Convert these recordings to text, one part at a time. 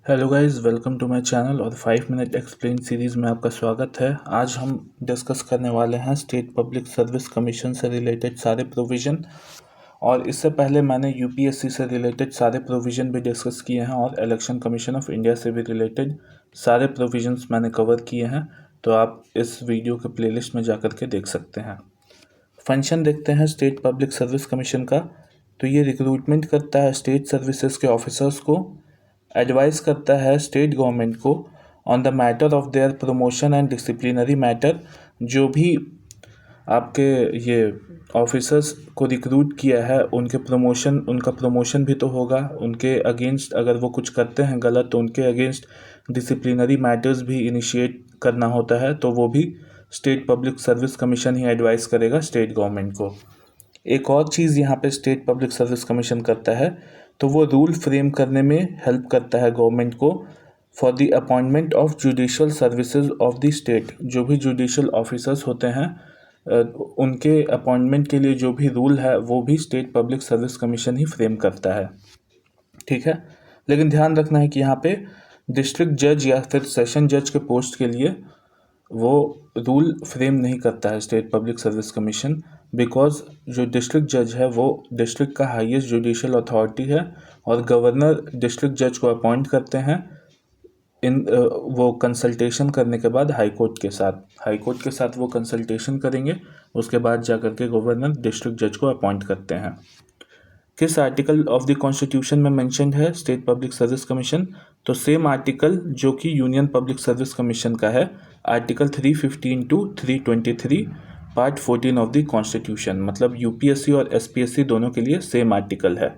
Hello guys, welcome to my channel और 5 minute explain series में आपका स्वागत है। आज हम डिस्कस करने वाले हैं स्टेट पब्लिक सर्विस कमीशन से रिलेटेड सारे प्रोविज़न। और इससे पहले मैंने यूपीएससी से रिलेटेड सारे प्रोविज़न भी डिस्कस किए हैं और इलेक्शन कमीशन ऑफ इंडिया से भी रिलेटेड सारे प्रोविज़न्स मैंने कवर किए हैं, तो आप इस वीडियो के प्लेलिस्ट में जाकर के देख सकते हैं। फंक्शन देखते हैं स्टेट पब्लिक सर्विस कमीशन का। तो ये रिक्रूटमेंट करता है स्टेट सर्विसेज के ऑफिसर्स को, एडवाइस करता है स्टेट गवर्नमेंट को on the matter of their promotion and disciplinary matter. जो भी आपके ये ऑफिसर्स को रिक्रूट किया है उनका प्रमोशन भी तो होगा, उनके अगेंस्ट अगर वो कुछ करते हैं गलत तो उनके अगेंस्ट डिसिप्लिनरी मैटर्स भी इनिशिएट करना होता है, तो वो भी स्टेट पब्लिक सर्विस कमीशन ही एडवाइस करेगा स्टेट गवर्नमेंट को। एक और चीज़ यहाँ पे स्टेट पब्लिक सर्विस कमीशन करता है, तो वो रूल फ्रेम करने में हेल्प करता है गवर्नमेंट को for the appointment of judicial services of the state. जो भी जुडिशल ऑफिसर्स होते हैं उनके अपॉइंटमेंट के लिए जो भी रूल है वो भी स्टेट पब्लिक सर्विस कमीशन ही फ्रेम करता है, ठीक है। लेकिन ध्यान रखना है कि यहाँ पे डिस्ट्रिक्ट जज या फिर सेशन जज के पोस्ट के लिए वो रूल फ्रेम नहीं करता है state public service commission, because जो डिस्ट्रिक्ट जज है वो डिस्ट्रिक्ट का हाईएस्ट जुडिशियल अथॉरिटी है और गवर्नर डिस्ट्रिक्ट जज को अपॉइंट करते हैं वो कंसल्टेशन करने के बाद हाई कोर्ट के साथ वो कंसल्टेशन करेंगे, उसके बाद जाकर के गवर्नर डिस्ट्रिक्ट जज को अपॉइंट करते हैं। किस आर्टिकल ऑफ द कॉन्स्टिट्यूशन में मेंशन्ड है स्टेट पब्लिक सर्विस कमीशन? तो सेम आर्टिकल जो कि यूनियन पब्लिक सर्विस कमीशन का है, article 315 to 323 part 14 of the constitution. मतलब यूपीएससी और एसपीएससी दोनों के लिए सेम आर्टिकल है।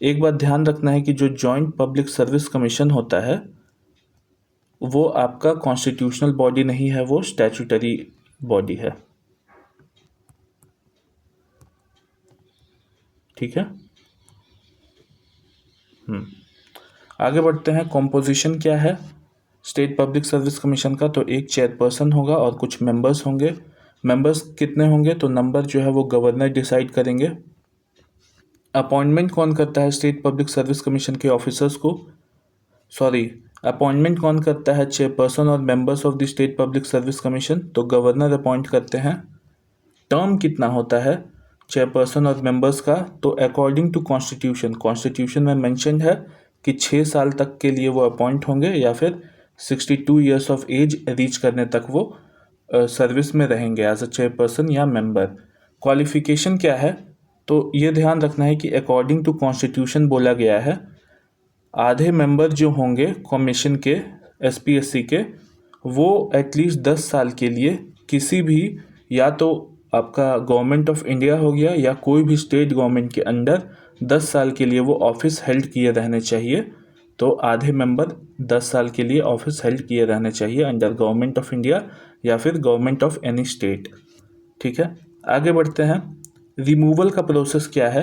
एक बात ध्यान रखना है कि जो जॉइंट पब्लिक सर्विस कमीशन होता है वो आपका कॉन्स्टिट्यूशनल बॉडी नहीं है, वो स्टैट्यूटरी बॉडी है, ठीक है। आगे बढ़ते हैं। कॉम्पोजिशन क्या है स्टेट पब्लिक सर्विस कमीशन का? तो एक चेयरपर्सन होगा और कुछ मेंबर्स होंगे। मेंबर्स कितने होंगे? तो नंबर जो है वो गवर्नर डिसाइड करेंगे। अपॉइंटमेंट कौन करता है स्टेट पब्लिक सर्विस कमीशन के ऑफिसर्स को? अपॉइंटमेंट कौन करता है चेयरपर्सन और members of the state public service commission? तो गवर्नर अपॉइंट करते हैं। टर्म कितना होता है चेयरपर्सन और मेंबर्स का? तो अकॉर्डिंग टू कॉन्स्टिट्यूशन में मेंशन्ड है कि 6 साल तक के लिए वो अपॉइंट होंगे या फिर 62 ईयर्स ऑफ एज रीच करने तक वो सर्विस में रहेंगे एज अ चेयरपर्सन या मेंबर। क्वालिफिकेशन क्या है? तो ये ध्यान रखना है कि अकॉर्डिंग टू कॉन्स्टिट्यूशन बोला गया है आधे मेंबर जो होंगे कमीशन के एसपीएससी के वो एटलीस्ट 10 साल के लिए किसी भी, या तो आपका गवर्नमेंट ऑफ इंडिया हो गया या कोई भी स्टेट गवर्नमेंट के अंडर 10 साल के लिए वो ऑफिस हेल्ड किए रहने चाहिए। तो आधे मेंबर 10 साल के लिए ऑफिस हेल्ड किए रहने चाहिए अंडर गवर्नमेंट ऑफ इंडिया या फिर गवर्नमेंट ऑफ एनी स्टेट, ठीक है। आगे बढ़ते हैं। रिमूवल का प्रोसेस क्या है?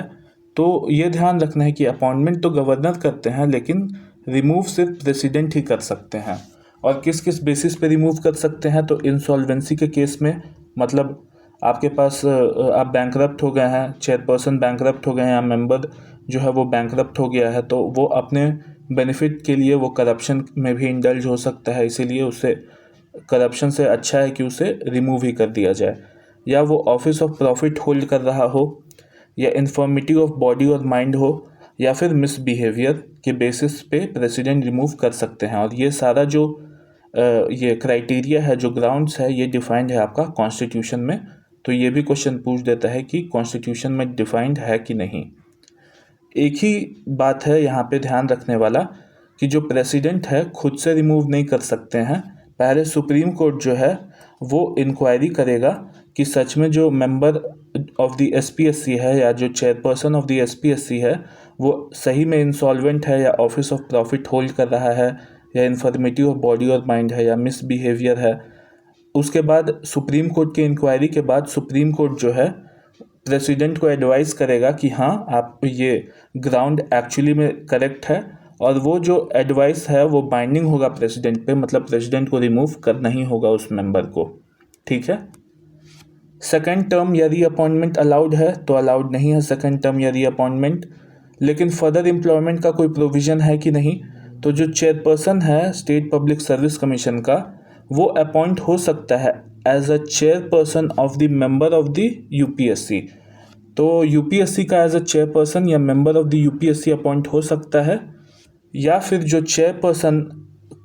तो ये ध्यान रखना है कि अपॉइंटमेंट तो गवर्नर करते हैं लेकिन रिमूव सिर्फ प्रेसिडेंट ही कर सकते हैं। और किस किस बेसिस पे रिमूव कर सकते हैं? तो इंसॉल्वेंसी के केस में, मतलब आपके पास आप बैंकरप्ट हो गए हैं, चेयरपर्सन बैंकरप्ट हो गए हैं या मेंबर जो है वो बैंकरप्ट हो गया है, तो वो अपने बेनिफिट के लिए वो करप्शन में भी इंडल्ज हो सकता है, इसीलिए उसे करप्शन से अच्छा है कि उसे रिमूव ही कर दिया जाए। या वो ऑफिस ऑफ प्रॉफिट होल्ड कर रहा हो, या इन्फॉर्मिटी ऑफ बॉडी और माइंड हो, या फिर मिसबिहेवियर के बेसिस पे प्रेसिडेंट रिमूव कर सकते हैं। और ये सारा जो ये क्राइटेरिया है, जो ग्राउंड्स है, ये डिफाइंड है आपका कॉन्स्टिट्यूशन में। तो ये भी क्वेश्चन पूछ देता है कि कॉन्स्टिट्यूशन में डिफाइंड है कि नहीं। एक ही बात है यहाँ पे ध्यान रखने वाला कि जो प्रेसिडेंट है खुद से रिमूव नहीं कर सकते हैं, पहले सुप्रीम कोर्ट जो है वो इंक्वायरी करेगा कि सच में जो मेंबर ऑफ द एसपीएससी है या जो चेयरपर्सन ऑफ द एसपीएससी है वो सही में इंसॉल्वेंट है या ऑफिस ऑफ प्रॉफिट होल्ड कर रहा है या इन्फॉर्मिटी ऑफ बॉडी और माइंड है या मिसबिहेवियर है। उसके बाद सुप्रीम कोर्ट की इंक्वायरी के बाद सुप्रीम कोर्ट जो है प्रेसिडेंट को एडवाइस करेगा कि हाँ आप ये ग्राउंड एक्चुअली में करेक्ट है, और वो जो एडवाइस है वो बाइंडिंग होगा प्रेसिडेंट पे, मतलब प्रेसिडेंट को रिमूव करना ही होगा उस मेंबर को, ठीक है। सेकेंड टर्म या रीअपॉइंटमेंट अलाउड है? तो अलाउड नहीं है सेकेंड टर्म या रीअपॉइंटमेंट। लेकिन फर्दर एम्प्लॉयमेंट का कोई प्रोविज़न है कि नहीं? तो जो चेयरपर्सन है स्टेट पब्लिक सर्विस कमीशन का, वो अपॉइंट हो सकता है as a chairperson of the member of the UPSC. तो यूपीएससी का एज अ चेयरपर्सन या member of the UPSC appoint हो सकता है, या फिर जो चेयरपर्सन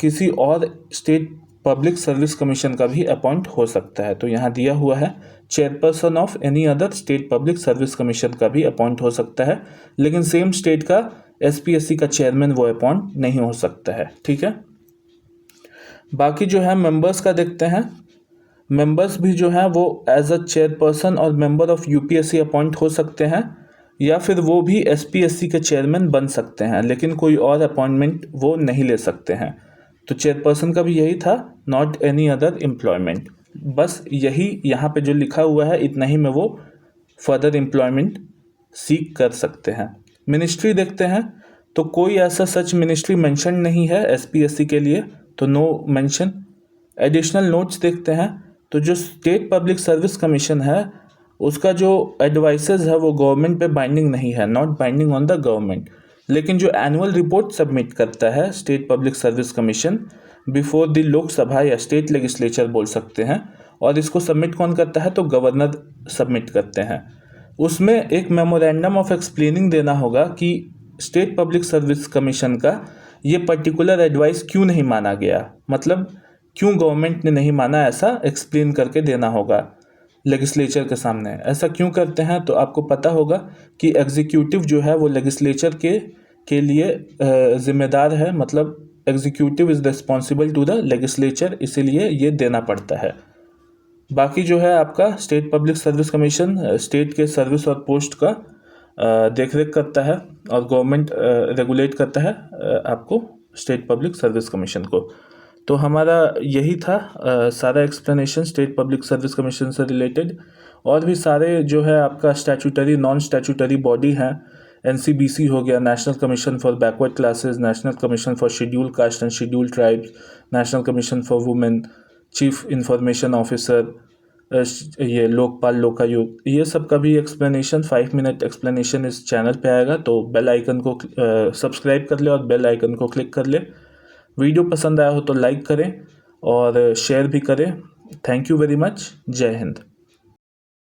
किसी और स्टेट पब्लिक सर्विस कमीशन का भी अपॉइंट हो सकता है। तो यहाँ दिया हुआ है chairperson of any other state public service commission का भी अपॉइंट हो सकता है, लेकिन सेम स्टेट का एसपीएससी का चेयरमैन वो अपॉइंट नहीं हो सकता है। ठीक है, बाकी जो है मेंबर्स का देखते हैं। मेंबर्स भी जो है वो एज अ चेयरपर्सन और मेंबर ऑफ यूपीएससी अपॉइंट हो सकते हैं, या फिर वो भी एसपीएससी के चेयरमैन बन सकते हैं, लेकिन कोई और अपॉइंटमेंट वो नहीं ले सकते हैं। तो चेयरपर्सन का भी यही था, नॉट एनी अदर एम्प्लॉयमेंट। बस यही यहाँ पे जो लिखा हुआ है इतना ही में वो फर्दर एम्प्लॉयमेंट सीख कर सकते हैं। मिनिस्ट्री देखते हैं, तो कोई ऐसा सच मिनिस्ट्री मेंशन नहीं है एसपीएससी के लिए, तो नो मेंशन। एडिशनल नोट्स देखते हैं, तो जो स्टेट पब्लिक सर्विस कमीशन है उसका जो एडवाइसेस है वो गवर्नमेंट पे बाइंडिंग नहीं है, not binding on the government. लेकिन जो एनुअल रिपोर्ट सबमिट करता है state public service commission before the Lok Sabha या स्टेट लेजिस्लेचर बोल सकते हैं, और इसको सबमिट कौन करता है, तो गवर्नर सबमिट करते हैं। उसमें एक मेमोरेंडम ऑफ एक्सप्लेनिंग देना होगा कि स्टेट पब्लिक सर्विस कमीशन का ये पर्टिकुलर एडवाइस क्यों नहीं माना गया, मतलब क्यों गवर्नमेंट ने नहीं माना, ऐसा एक्सप्लेन करके देना होगा लेजिस्लेचर के सामने। ऐसा क्यों करते हैं, तो आपको पता होगा कि एग्जीक्यूटिव जो है वो लेजिस्लेचर के लिए जिम्मेदार है, मतलब executive is responsible to the legislature, इसीलिए ये देना पड़ता है। बाकी जो है आपका state public service commission state के सर्विस और पोस्ट का देख रेख करता है, और गवर्नमेंट रेगुलेट करता है आपको स्टेट पब्लिक सर्विस कमीशन को। तो हमारा यही था सारा explanation state public service commission से रिलेटेड। और भी सारे जो है आपका स्टैट्यूटरी नॉन स्टैट्यूटरी बॉडी हैं, एनसीबीसी हो गया, national commission for backward classes, national commission for schedule caste and schedule tribes, national commission for women, chief information officer, ये लोकपाल लोकायुक्त, ये सब का भी एक्सप्लेनेशन 5 मिनट एक्सप्लेनेशन इस चैनल पे आएगा। तो बेल आइकन को सब्सक्राइब कर ले और बेल आइकन को क्लिक कर ले। वीडियो पसंद आया हो तो लाइक करें और शेयर भी करें। Thank you very much. जय हिंद।